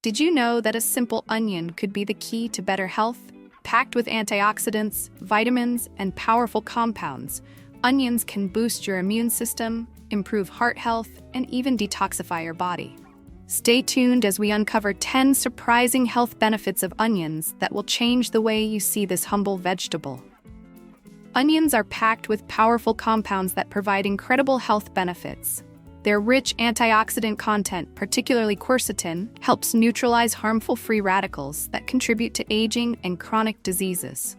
Did you know that a simple onion could be the key to better health? Packed with antioxidants, vitamins, and powerful compounds, onions can boost your immune system, improve heart health, and even detoxify your body. Stay tuned as we uncover 10 surprising health benefits of onions that will change the way you see this humble vegetable. Onions are packed with powerful compounds that provide incredible health benefits. Their rich antioxidant content, particularly quercetin, helps neutralize harmful free radicals that contribute to aging and chronic diseases.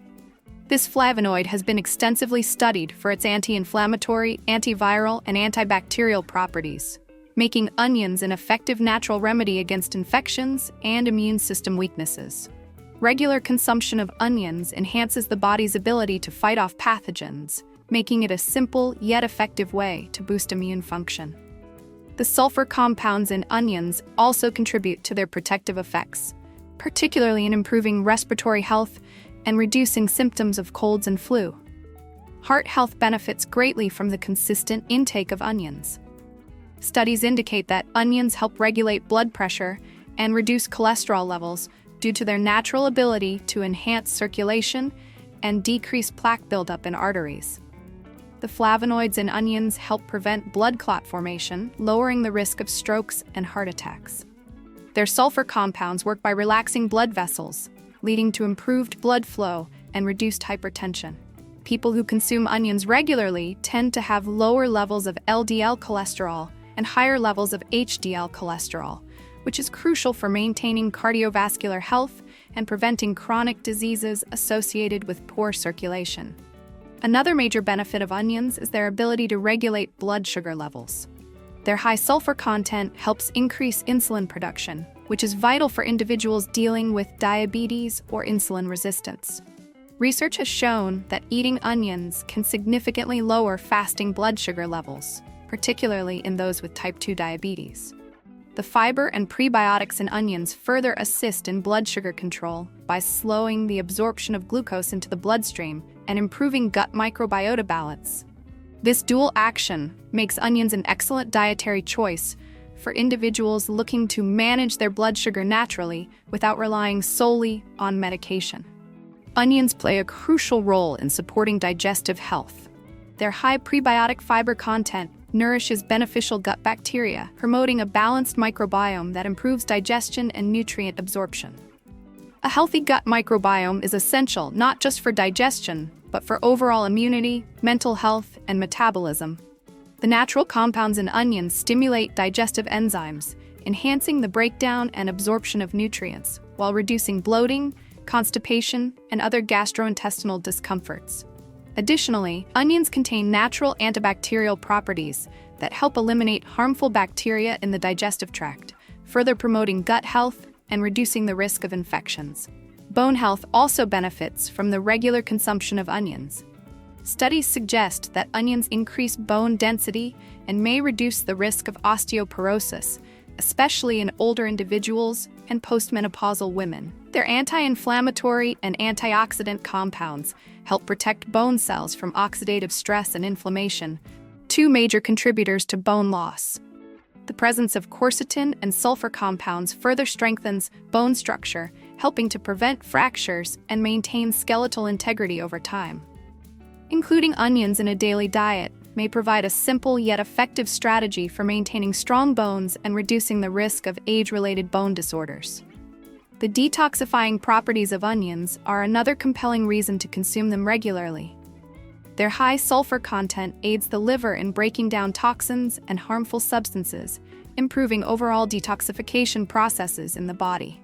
This flavonoid has been extensively studied for its anti-inflammatory, antiviral, and antibacterial properties, making onions an effective natural remedy against infections and immune system weaknesses. Regular consumption of onions enhances the body's ability to fight off pathogens, making it a simple yet effective way to boost immune function. The sulfur compounds in onions also contribute to their protective effects, particularly in improving respiratory health and reducing symptoms of colds and flu. Heart health benefits greatly from the consistent intake of onions. Studies indicate that onions help regulate blood pressure and reduce cholesterol levels due to their natural ability to enhance circulation and decrease plaque buildup in arteries. The flavonoids in onions help prevent blood clot formation, lowering the risk of strokes and heart attacks. Their sulfur compounds work by relaxing blood vessels, leading to improved blood flow and reduced hypertension. People who consume onions regularly tend to have lower levels of LDL cholesterol and higher levels of HDL cholesterol, which is crucial for maintaining cardiovascular health and preventing chronic diseases associated with poor circulation. Another major benefit of onions is their ability to regulate blood sugar levels. Their high sulfur content helps increase insulin production, which is vital for individuals dealing with diabetes or insulin resistance. Research has shown that eating onions can significantly lower fasting blood sugar levels, particularly in those with type 2 diabetes. The fiber and prebiotics in onions further assist in blood sugar control by slowing the absorption of glucose into the bloodstream and improving gut microbiota balance. This dual action makes onions an excellent dietary choice for individuals looking to manage their blood sugar naturally without relying solely on medication. Onions play a crucial role in supporting digestive health. Their high prebiotic fiber content nourishes beneficial gut bacteria, promoting a balanced microbiome that improves digestion and nutrient absorption. A healthy gut microbiome is essential not just for digestion, but for overall immunity, mental health, and metabolism. The natural compounds in onions stimulate digestive enzymes, enhancing the breakdown and absorption of nutrients, while reducing bloating, constipation, and other gastrointestinal discomforts. Additionally, onions contain natural antibacterial properties that help eliminate harmful bacteria in the digestive tract, further promoting gut health and reducing the risk of infections. Bone health also benefits from the regular consumption of onions. Studies suggest that onions increase bone density and may reduce the risk of osteoporosis, especially in older individuals and postmenopausal women. Their anti-inflammatory and antioxidant compounds help protect bone cells from oxidative stress and inflammation, two major contributors to bone loss. The presence of quercetin and sulfur compounds further strengthens bone structure, helping to prevent fractures and maintain skeletal integrity over time. Including onions in a daily diet may provide a simple yet effective strategy for maintaining strong bones and reducing the risk of age-related bone disorders. The detoxifying properties of onions are another compelling reason to consume them regularly. Their high sulfur content aids the liver in breaking down toxins and harmful substances, improving overall detoxification processes in the body.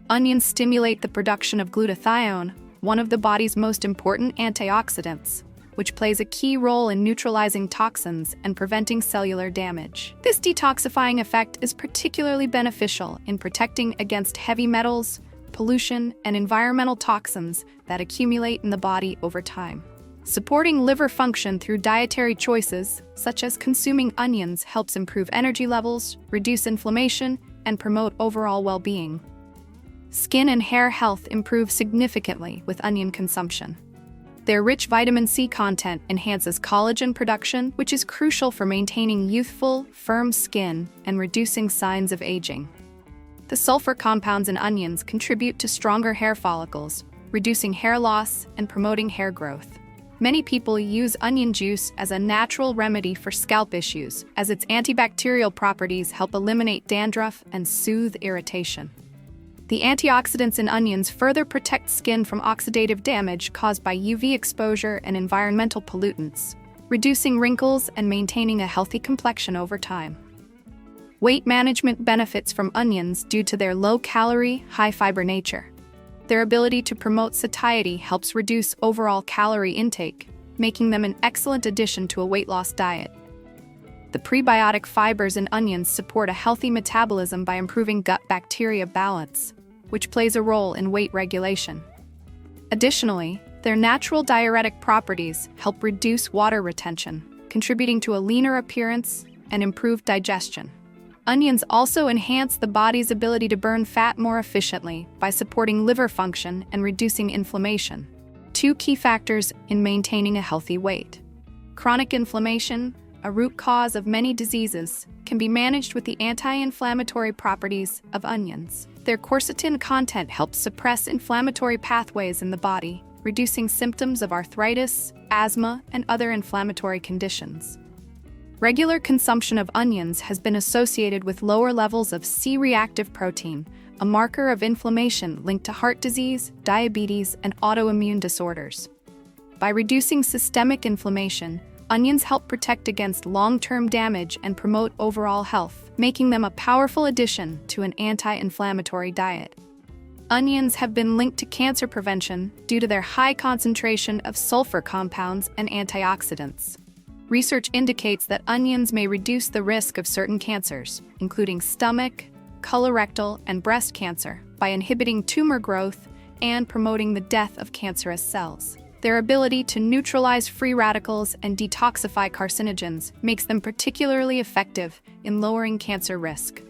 Onions stimulate the production of glutathione, one of the body's most important antioxidants, which plays a key role in neutralizing toxins and preventing cellular damage. This detoxifying effect is particularly beneficial in protecting against heavy metals, pollution, and environmental toxins that accumulate in the body over time. Supporting liver function through dietary choices, such as consuming onions, helps improve energy levels, reduce inflammation, and promote overall well-being. Skin and hair health improves significantly with onion consumption. Their rich vitamin C content enhances collagen production, which is crucial for maintaining youthful, firm skin and reducing signs of aging. The sulfur compounds in onions contribute to stronger hair follicles, reducing hair loss and promoting hair growth. Many people use onion juice as a natural remedy for scalp issues, as its antibacterial properties help eliminate dandruff and soothe irritation. The antioxidants in onions further protect skin from oxidative damage caused by UV exposure and environmental pollutants, reducing wrinkles and maintaining a healthy complexion over time. Weight management benefits from onions due to their low-calorie, high-fiber nature. Their ability to promote satiety helps reduce overall calorie intake, making them an excellent addition to a weight loss diet. The prebiotic fibers in onions support a healthy metabolism by improving gut bacteria balance, which plays a role in weight regulation. Additionally, their natural diuretic properties help reduce water retention, contributing to a leaner appearance and improved digestion. Onions also enhance the body's ability to burn fat more efficiently by supporting liver function and reducing inflammation, two key factors in maintaining a healthy weight. Chronic inflammation, a root cause of many diseases, can be managed with the anti-inflammatory properties of onions. Their quercetin content helps suppress inflammatory pathways in the body, reducing symptoms of arthritis, asthma, and other inflammatory conditions. Regular consumption of onions has been associated with lower levels of C-reactive protein, a marker of inflammation linked to heart disease, diabetes, and autoimmune disorders. By reducing systemic inflammation, onions help protect against long-term damage and promote overall health, making them a powerful addition to an anti-inflammatory diet. Onions have been linked to cancer prevention due to their high concentration of sulfur compounds and antioxidants. Research indicates that onions may reduce the risk of certain cancers, including stomach, colorectal, and breast cancer, by inhibiting tumor growth and promoting the death of cancerous cells. Their ability to neutralize free radicals and detoxify carcinogens makes them particularly effective in lowering cancer risk.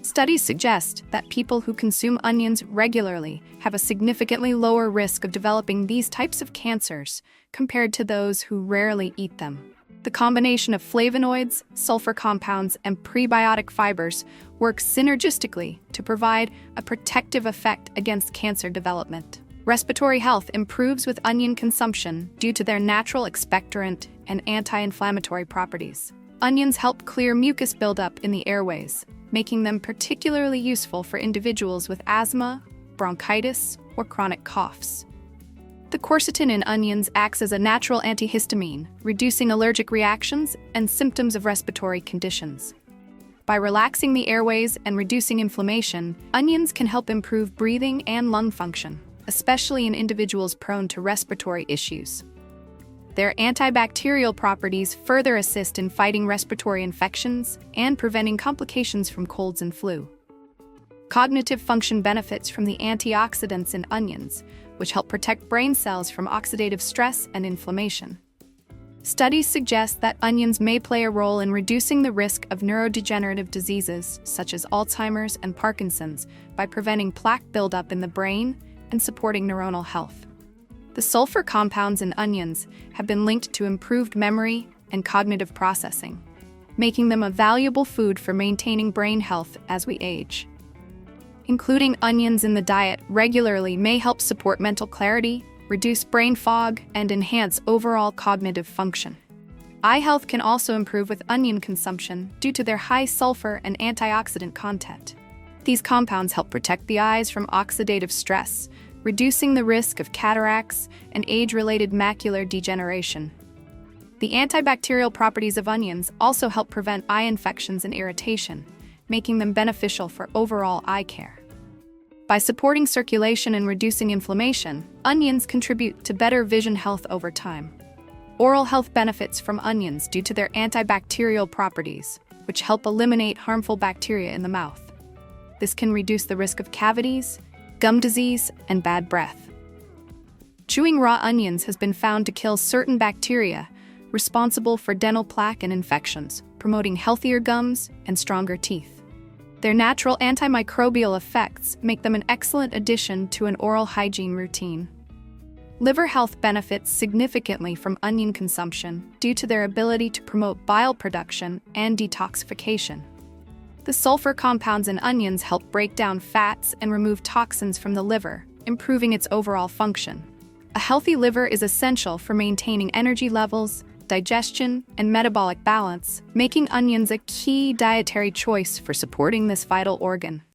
Studies suggest that people who consume onions regularly have a significantly lower risk of developing these types of cancers compared to those who rarely eat them. The combination of flavonoids, sulfur compounds, and prebiotic fibers works synergistically to provide a protective effect against cancer development. Respiratory health improves with onion consumption due to their natural expectorant and anti-inflammatory properties. Onions help clear mucus buildup in the airways, making them particularly useful for individuals with asthma, bronchitis, or chronic coughs. The quercetin in onions acts as a natural antihistamine, reducing allergic reactions and symptoms of respiratory conditions. By relaxing the airways and reducing inflammation, onions can help improve breathing and lung function, especially in individuals prone to respiratory issues. Their antibacterial properties further assist in fighting respiratory infections and preventing complications from colds and flu. Cognitive function benefits from the antioxidants in onions, which help protect brain cells from oxidative stress and inflammation. Studies suggest that onions may play a role in reducing the risk of neurodegenerative diseases such as Alzheimer's and Parkinson's by preventing plaque buildup in the brain and supporting neuronal health. The sulfur compounds in onions have been linked to improved memory and cognitive processing, making them a valuable food for maintaining brain health as we age. Including onions in the diet regularly may help support mental clarity, reduce brain fog, and enhance overall cognitive function. Eye health can also improve with onion consumption due to their high sulfur and antioxidant content. These compounds help protect the eyes from oxidative stress, reducing the risk of cataracts and age-related macular degeneration. The antibacterial properties of onions also help prevent eye infections and irritation, making them beneficial for overall eye care. By supporting circulation and reducing inflammation, onions contribute to better vision health over time. Oral health benefits from onions due to their antibacterial properties, which help eliminate harmful bacteria in the mouth. This can reduce the risk of cavities, gum disease, and bad breath. Chewing raw onions has been found to kill certain bacteria responsible for dental plaque and infections, promoting healthier gums and stronger teeth. Their natural antimicrobial effects make them an excellent addition to an oral hygiene routine. Liver health benefits significantly from onion consumption due to their ability to promote bile production and detoxification. The sulfur compounds in onions help break down fats and remove toxins from the liver, improving its overall function. A healthy liver is essential for maintaining energy levels, digestion, and metabolic balance, making onions a key dietary choice for supporting this vital organ.